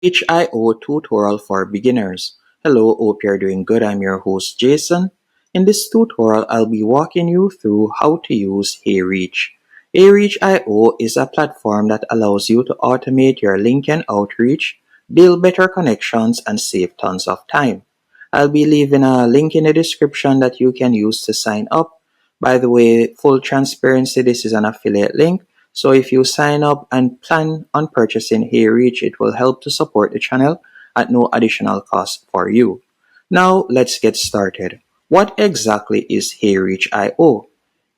HIO tutorial for beginners. Hello, hope you're doing good. I'm your host Jason. In this tutorial, I'll be walking you through how to use Heyreach. Heyreach IO is a platform that allows you to automate your LinkedIn outreach, build better connections, and save tons of time. I'll be leaving a link in the description that you can use to sign up. By the way, full transparency, this is an affiliate link. So if you sign up and plan on purchasing Heyreach, it will help to support the channel at no additional cost for you. Now let's get started. What exactly is Heyreach IO?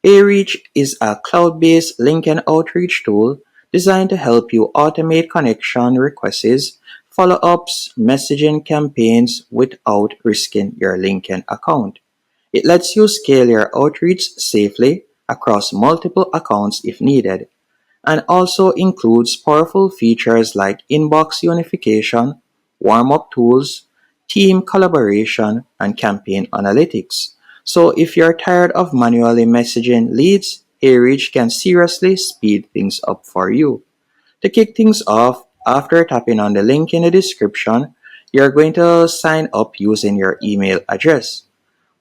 Heyreach is a cloud-based LinkedIn outreach tool designed to help you automate connection requests, follow-ups, messaging campaigns without risking your LinkedIn account. It lets you scale your outreach safely across multiple accounts if needed, and also includes powerful features like inbox unification, warm-up tools, team collaboration, and campaign analytics. So if you're tired of manually messaging leads, Heyreach can seriously speed things up for you. To kick things off, after tapping on the link in the description, you're going to sign up using your email address.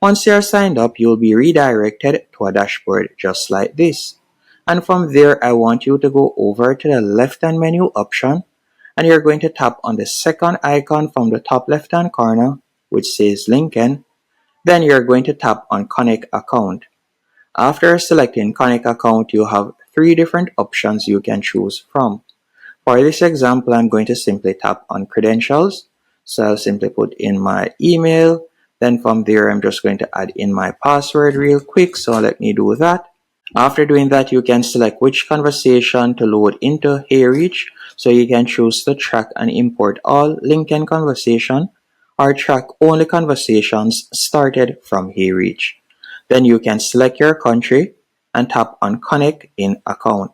Once you're signed up, you'll be redirected to a dashboard just like this. And from there, I want you to go over to the left-hand menu option, and you're going to tap on the second icon from the top left-hand corner, which says LinkedIn. Then you're going to tap on Connect Account. After selecting Connect Account, you have three different options you can choose from. For this example, I'm going to simply tap on Credentials. So I'll simply put in my email. Then from there, I'm just going to add in my password real quick. So let me do that. After doing that, you can select which conversation to load into Heyreach. So you can choose to track and import all LinkedIn conversation or track only conversations started from Heyreach. Then you can select your country and tap on Connect in Account.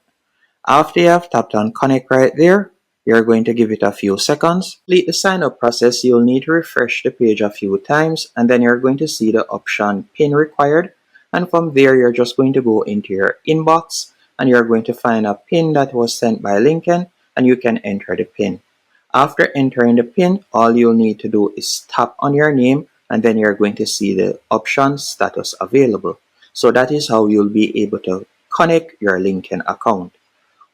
After you have tapped on Connect right there, you're going to give it a few seconds. To complete the sign up process, you'll need to refresh the page a few times, and then you're going to see the option PIN required. And from there, you're just going to go into your inbox and you're going to find a PIN that was sent by LinkedIn, and you can enter the PIN. After entering the PIN, all you'll need to do is tap on your name, and then you're going to see the option status available. So that is how you'll be able to connect your LinkedIn account.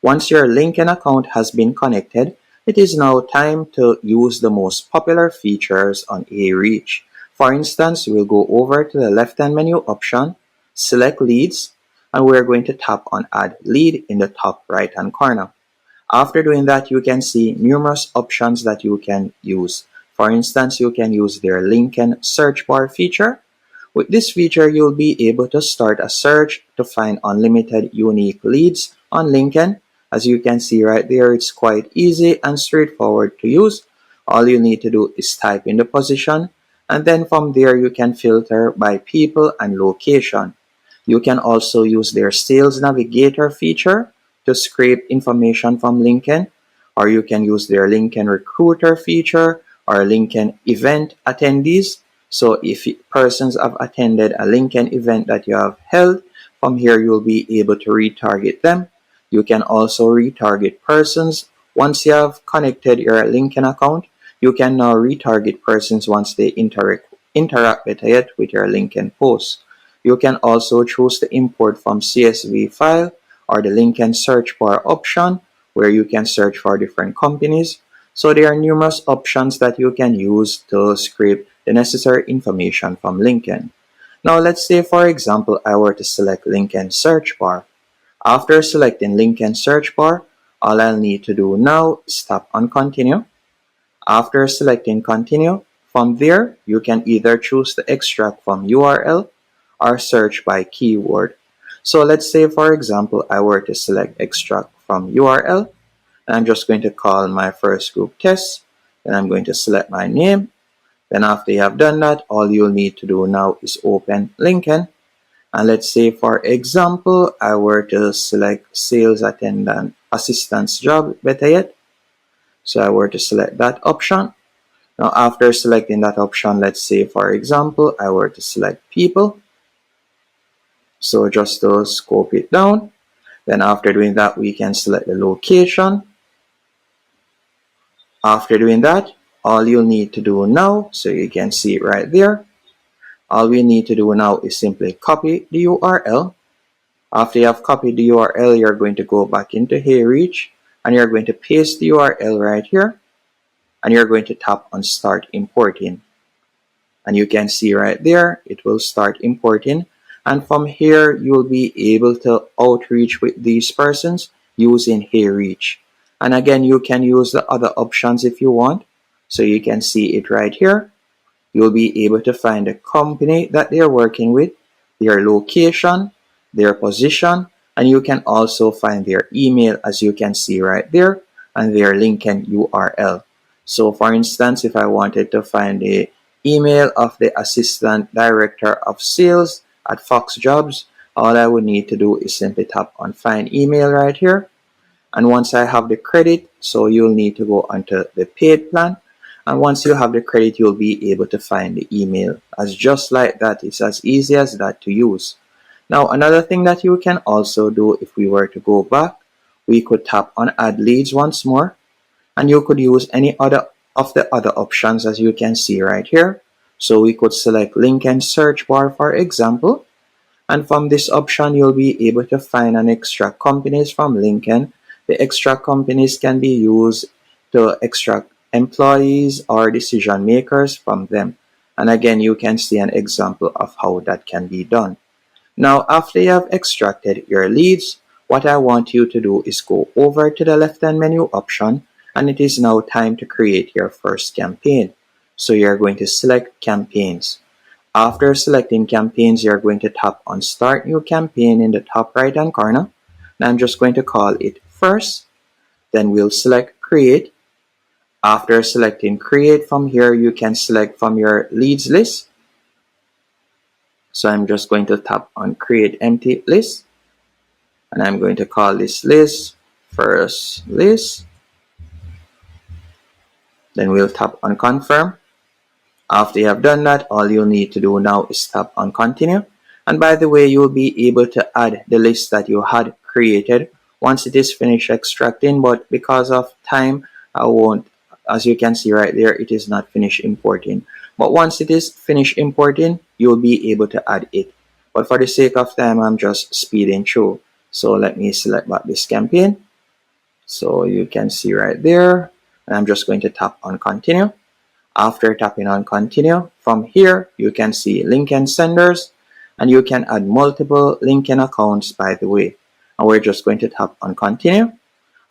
Once your LinkedIn account has been connected, it is now time to use the most popular features on Heyreach. For instance, we'll go over to the left-hand menu option, select Leads, and we're going to tap on Add Lead in the top right-hand corner. After doing that, you can see numerous options that you can use. For instance, you can use their LinkedIn search bar feature. With this feature, you'll be able to start a search to find unlimited unique leads on LinkedIn. As you can see right there, it's quite easy and straightforward to use. All you need to do is type in the position, and then from there you can filter by people and location. You can also use their Sales Navigator feature to scrape information from LinkedIn, or you can use their LinkedIn Recruiter feature or LinkedIn Event Attendees. So if persons have attended a LinkedIn event that you have held, from here you'll be able to retarget them. You can also retarget persons. Once you have connected your LinkedIn account, you can now retarget persons once they interact with your LinkedIn posts. You can also choose to import from CSV file or the LinkedIn search bar option, where you can search for different companies. So there are numerous options that you can use to scrape the necessary information from LinkedIn. Now let's say, for example, I were to select LinkedIn search bar. After selecting LinkedIn search bar, all I'll need to do now is tap on Continue. After selecting Continue, from there, you can either choose to extract from URL or search by keyword. So let's say, for example, I were to select extract from URL, and I'm just going to call my first group test. Then I'm going to select my name. Then after you have done that, all you'll need to do now is open LinkedIn. And let's say, for example, I were to select sales attendant assistance job, better yet. So I were to select that option. Now after selecting that option, let's say, for example, I were to select people. So just to scope it down. Then after doing that, we can select the location. After doing that, all you'll need to do now, so you can see it right there, all we need to do now is simply copy the URL. After you have copied the URL, you're going to go back into Heyreach and you're going to paste the URL right here and you're going to tap on Start Importing. And you can see right there, it will start importing. And from here, you'll be able to outreach with these persons using Heyreach. And again, you can use the other options if you want. So you can see it right here. You'll be able to find the company that they're working with, their location, their position, and you can also find their email as you can see right there and their LinkedIn URL. So for instance, if I wanted to find the email of the Assistant Director of Sales at Fox Jobs, all I would need to do is simply tap on Find Email right here. And once I have the credit, so you'll need to go onto the paid plan. And once you have the credit, you'll be able to find the email. As just like that, it's as easy as that to use. Now, another thing that you can also do if we were to go back, we could tap on Add Leads once more. And you could use any other of the other options as you can see right here. So we could select LinkedIn search bar, for example. And from this option, you'll be able to find and extract companies from LinkedIn. The extract companies can be used to extract employees or decision makers from them. And again, you can see an example of how that can be done. Now, after you have extracted your leads, what I want you to do is go over to the left-hand menu option, and it is now time to create your first campaign. So you're going to select campaigns. After selecting campaigns, you're going to tap on Start New Campaign in the top right-hand corner. And I'm just going to call it First. Then we'll select Create. After selecting Create, from here, you can select from your leads list. So I'm just going to tap on Create Empty List. And I'm going to call this list First List. Then we'll tap on Confirm. After you have done that, all you'll need to do now is tap on Continue. And by the way, you'll be able to add the list that you had created once it is finished extracting, but because of time, I won't. As you can see right there, it is not finished importing. But once it is finished importing, you'll be able to add it. But for the sake of time, I'm just speeding through. So let me select back this campaign. So you can see right there, and I'm just going to tap on Continue. After tapping on Continue, from here, you can see LinkedIn senders, and you can add multiple LinkedIn accounts, by the way. And we're just going to tap on Continue.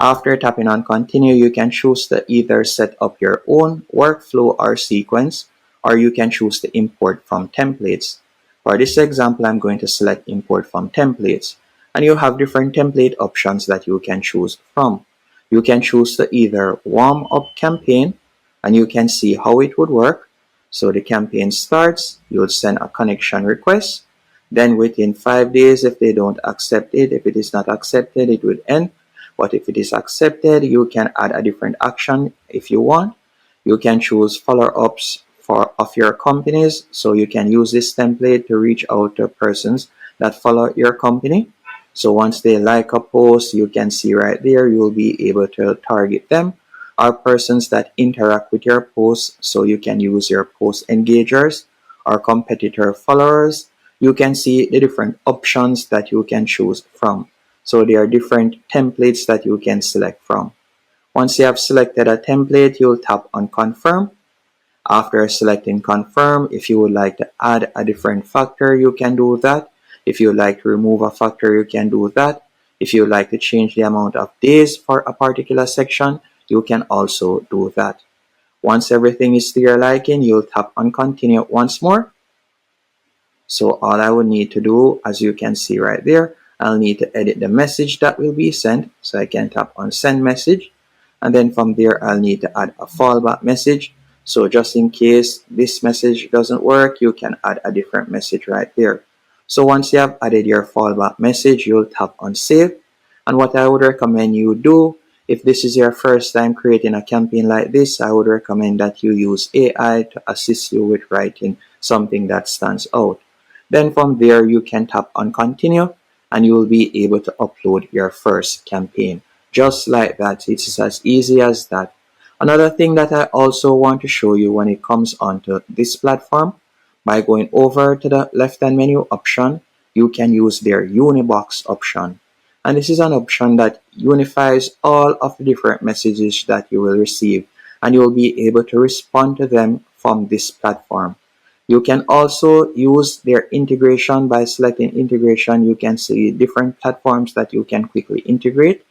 After tapping on Continue, you can choose to either set up your own workflow or sequence, or you can choose to import from templates. For this example, I'm going to select Import from Templates, and you have different template options that you can choose from. You can choose to either warm up campaign, and you can see how it would work. So the campaign starts, you'll send a connection request. Then within 5 days, if they don't accept it, if it is not accepted, it would end. But if it is accepted, you can add a different action if you want. You can choose follow-ups of your companies. So you can use this template to reach out to persons that follow your company. So once they like a post, you can see right there, you'll be able to target them. Or persons that interact with your posts, so you can use your post engagers or competitor followers. You can see the different options that you can choose from. So there are different templates that you can select from. Once you have selected a template, you'll tap on Confirm. After selecting Confirm, if you would like to add a different factor, you can do that. If you would like to remove a factor, you can do that. If you would like to change the amount of days for a particular section, you can also do that. Once everything is to your liking, you'll tap on Continue once more. So all I will need to do, as you can see right there, I'll need to edit the message that will be sent. So I can tap on Send Message. And then from there, I'll need to add a fallback message. So just in case this message doesn't work, you can add a different message right there. So once you have added your fallback message, you'll tap on Save. And what I would recommend you do, if this is your first time creating a campaign like this, I would recommend that you use AI to assist you with writing something that stands out. Then from there, you can tap on Continue and you will be able to upload your first campaign. Just like that, it's as easy as that. Another thing that I also want to show you when it comes onto this platform, by going over to the left hand menu option, you can use their Unibox option. And this is an option that unifies all of the different messages that you will receive, and you will be able to respond to them from this platform. You can also use their integration. By selecting integration, you can see different platforms that you can quickly integrate.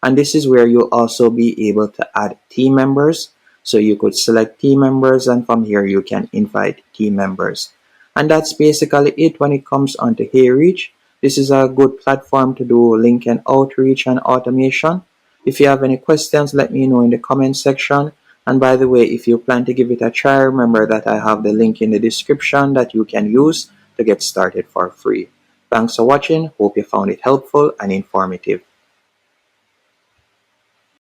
And this is where you'll also be able to add team members. So you could select team members, and from here you can invite team members. And that's basically it when it comes onto Heyreach. This is a good platform to do LinkedIn outreach and automation. If you have any questions, let me know in the comment section. And by the way, if you plan to give it a try, remember that I have the link in the description that you can use to get started for free. Thanks for watching. Hope you found it helpful and informative.